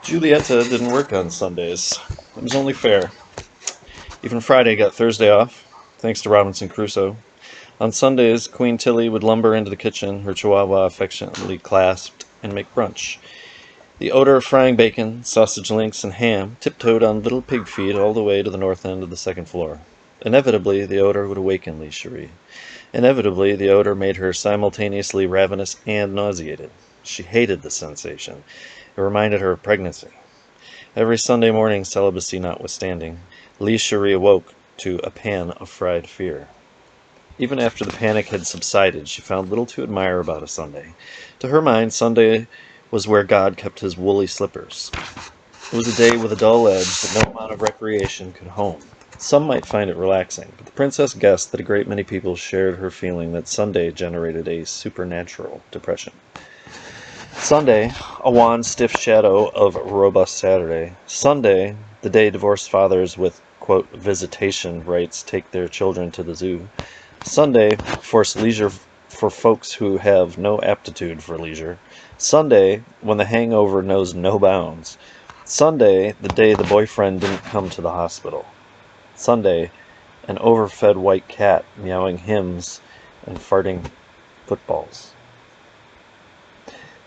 Julieta didn't work on Sundays. It was only fair. Even Friday got Thursday off, thanks to Robinson Crusoe. On Sundays, Queen Tilly would lumber into the kitchen, her chihuahua affectionately clasped, and make brunch. The odor of frying bacon, sausage links, and ham tiptoed on little pig feet all the way to the north end of the second floor. Inevitably, the odor would awaken Lee Cherie. Inevitably, the odor made her simultaneously ravenous and nauseated. She hated the sensation. It reminded her of pregnancy. Every Sunday morning, celibacy notwithstanding, Lee Cherie awoke to a pan of fried fear. Even after the panic had subsided, she found little to admire about a Sunday. To her mind, Sunday was where God kept his woolly slippers. It was a day with a dull edge that no amount of recreation could hone. Some might find it relaxing, but the princess guessed that a great many people shared her feeling that Sunday generated a supernatural depression. Sunday, a wan, stiff shadow of robust Saturday. Sunday, the day divorced fathers with, quote, visitation rights take their children to the zoo. Sunday, forced leisure for folks who have no aptitude for leisure. Sunday, when the hangover knows no bounds. Sunday, the day the boyfriend didn't come to the hospital. Sunday, an overfed white cat meowing hymns and farting footballs.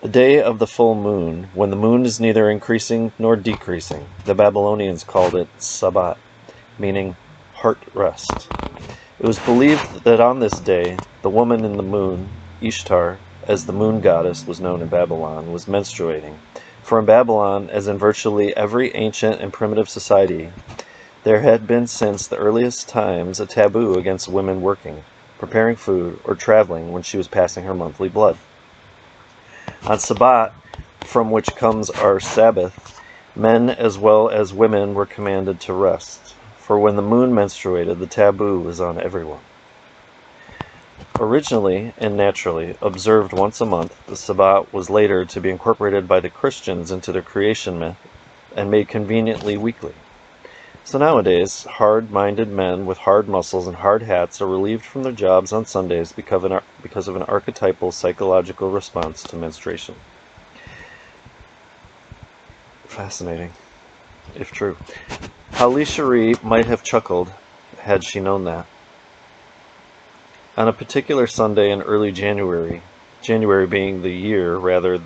The day of the full moon, when the moon is neither increasing nor decreasing. The Babylonians called it Sabbat, meaning heart rest. It was believed that on this day, the woman in the moon, Ishtar, as the moon goddess was known in Babylon, was menstruating. For in Babylon, as in virtually every ancient and primitive society, there had been since the earliest times a taboo against women working, preparing food, or traveling when she was passing her monthly blood. On Sabbat, from which comes our Sabbath, men as well as women were commanded to rest, for when the moon menstruated, the taboo was on everyone. Originally and naturally observed once a month, the Sabbat was later to be incorporated by the Christians into their creation myth and made conveniently weekly. So nowadays, hard-minded men with hard muscles and hard hats are relieved from their jobs on Sundays because of an archetypal psychological response to menstruation. Fascinating, if true. How Lee Cherie might have chuckled had she known that. On a particular Sunday in early January, January being the year, rather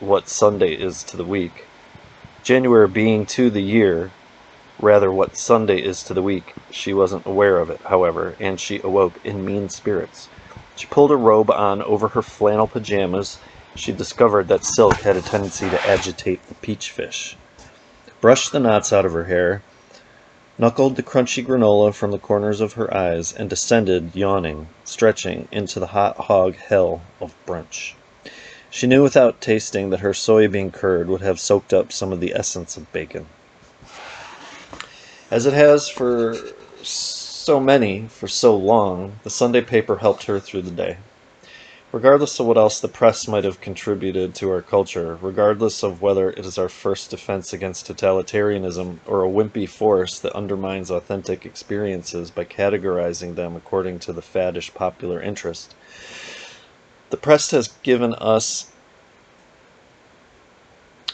what Sunday is to the week, January being to the year, rather what Sunday is to the week. She wasn't aware of it, however, and she awoke in mean spirits. She pulled a robe on over her flannel pajamas. She discovered that silk had a tendency to agitate the peach fish. Brushed the knots out of her hair, knuckled the crunchy granola from the corners of her eyes, and descended, yawning, stretching, into the hot hog hell of brunch. She knew without tasting that her soybean curd would have soaked up some of the essence of bacon. As it has for so many, for so long, the Sunday paper helped her through the day. Regardless of what else the press might have contributed to our culture, regardless of whether it is our first defense against totalitarianism or a wimpy force that undermines authentic experiences by categorizing them according to the faddish popular interest, the press has given us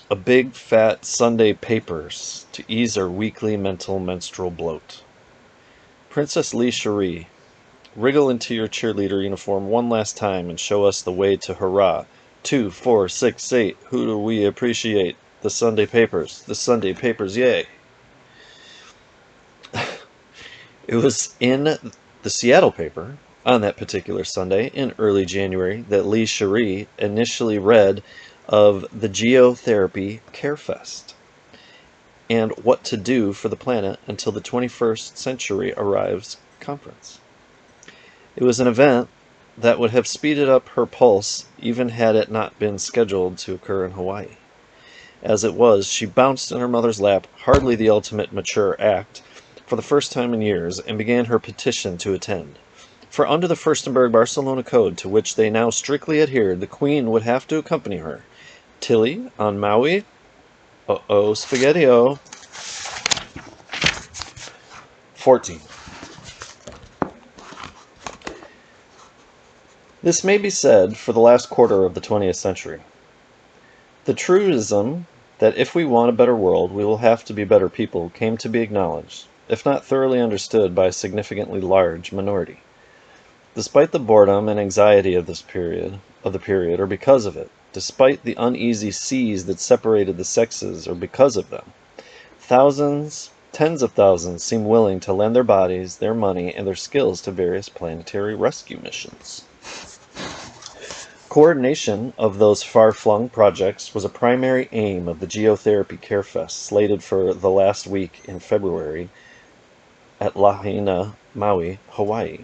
a big fat Sunday papers to ease our weekly mental menstrual bloat. Princess Lee Cherie, wriggle into your cheerleader uniform one last time and show us the way to hurrah. 2, 4, 6, 8. Who do we appreciate? The Sunday papers. The Sunday papers, yay. It was in the Seattle paper on that particular Sunday in early January that Lee Cherie initially read of the Geotherapy Care Fest and what to do for the planet until the 21st century arrives conference. It was an event that would have speeded up her pulse even had it not been scheduled to occur in Hawaii. As it was, she bounced in her mother's lap, hardly the ultimate mature act, for the first time in years, and began her petition to attend. For under the Furstenberg Barcelona Code, to which they now strictly adhered, the Queen would have to accompany her. Tilly, on Maui, spaghetti-o. 14. This may be said for the last quarter of the 20th century. The truism that if we want a better world, we will have to be better people came to be acknowledged, if not thoroughly understood by a significantly large minority. Despite the boredom and anxiety of the period, or because of it, despite the uneasy seas that separated the sexes, or because of them, thousands, tens of thousands seem willing to lend their bodies, their money, and their skills to various planetary rescue missions. Coordination of those far-flung projects was a primary aim of the Geotherapy Carefest slated for the last week in February at Lahaina, Maui, Hawaii.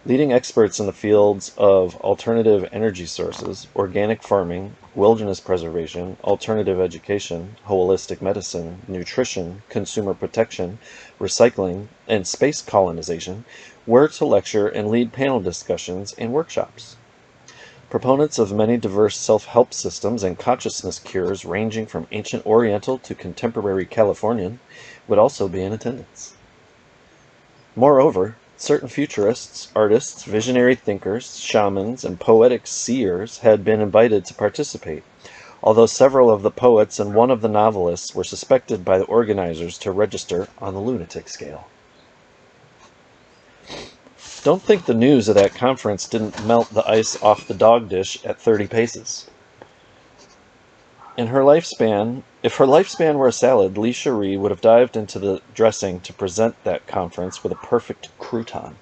Leading experts in the fields of alternative energy sources, organic farming, wilderness preservation, alternative education, holistic medicine, nutrition, consumer protection, recycling, and space colonization were to lecture and lead panel discussions and workshops. Proponents of many diverse self-help systems and consciousness cures ranging from ancient Oriental to contemporary Californian would also be in attendance. Moreover, certain futurists, artists, visionary thinkers, shamans, and poetic seers had been invited to participate, although several of the poets and one of the novelists were suspected by the organizers to register on the lunatic scale. Don't think the news of that conference didn't melt the ice off the dog dish at 30 paces. If her lifespan were a salad, Lee Cherie would have dived into the dressing to present that conference with a perfect crouton.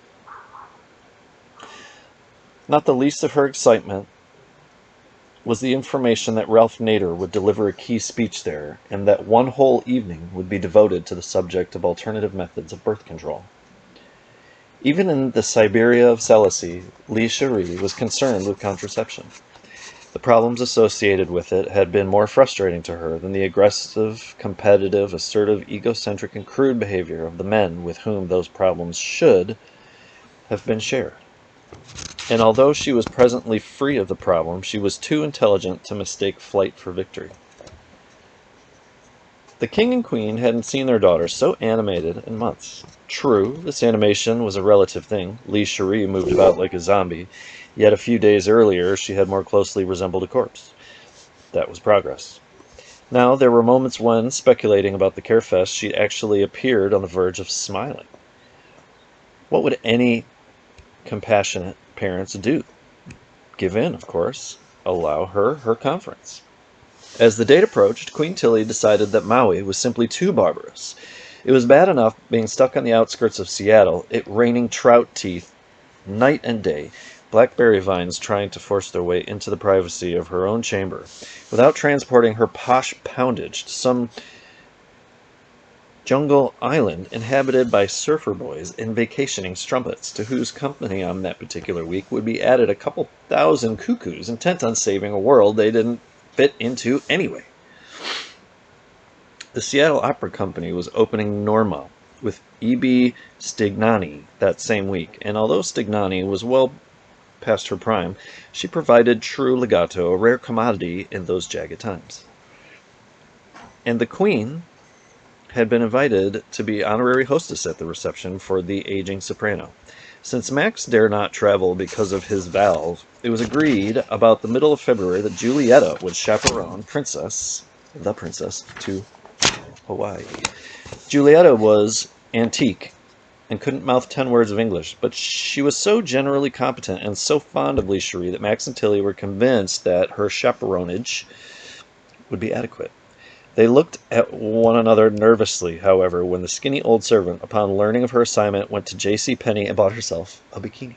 Not the least of her excitement was the information that Ralph Nader would deliver a key speech there, and that one whole evening would be devoted to the subject of alternative methods of birth control. Even in the Siberia of Celicy, Lee Cherie was concerned with contraception. The problems associated with it had been more frustrating to her than the aggressive, competitive, assertive, egocentric, and crude behavior of the men with whom those problems should have been shared. And although she was presently free of the problem, she was too intelligent to mistake flight for victory. The king and queen hadn't seen their daughter so animated in months. True, this animation was a relative thing. Lee Cherie moved about like a zombie, yet a few days earlier she had more closely resembled a corpse. That was progress. Now there were moments when, speculating about the Carefest, she actually appeared on the verge of smiling. What would any compassionate parents do? Give in, of course. Allow her conference. As the date approached, Queen Tilly decided that Maui was simply too barbarous. It was bad enough being stuck on the outskirts of Seattle, it raining trout teeth night and day, blackberry vines trying to force their way into the privacy of her own chamber, without transporting her posh poundage to some jungle island inhabited by surfer boys and vacationing strumpets, to whose company on that particular week would be added a couple thousand cuckoos intent on saving a world they didn't fit into anyway. The Seattle Opera Company was opening Norma with E.B. Stignani that same week, and although Stignani was well past her prime, she provided true legato, a rare commodity in those jagged times. And the Queen had been invited to be honorary hostess at the reception for the aging soprano. Since Max dare not travel because of his valve, it was agreed about the middle of February that Julietta would chaperone the princess, to Hawaii. Julietta was antique and couldn't mouth 10 words of English, but she was so generally competent and so fond of Lee Cherie that Max and Tilly were convinced that her chaperonage would be adequate. They looked at one another nervously, however, when the skinny old servant, upon learning of her assignment, went to J.C. Penney and bought herself a bikini.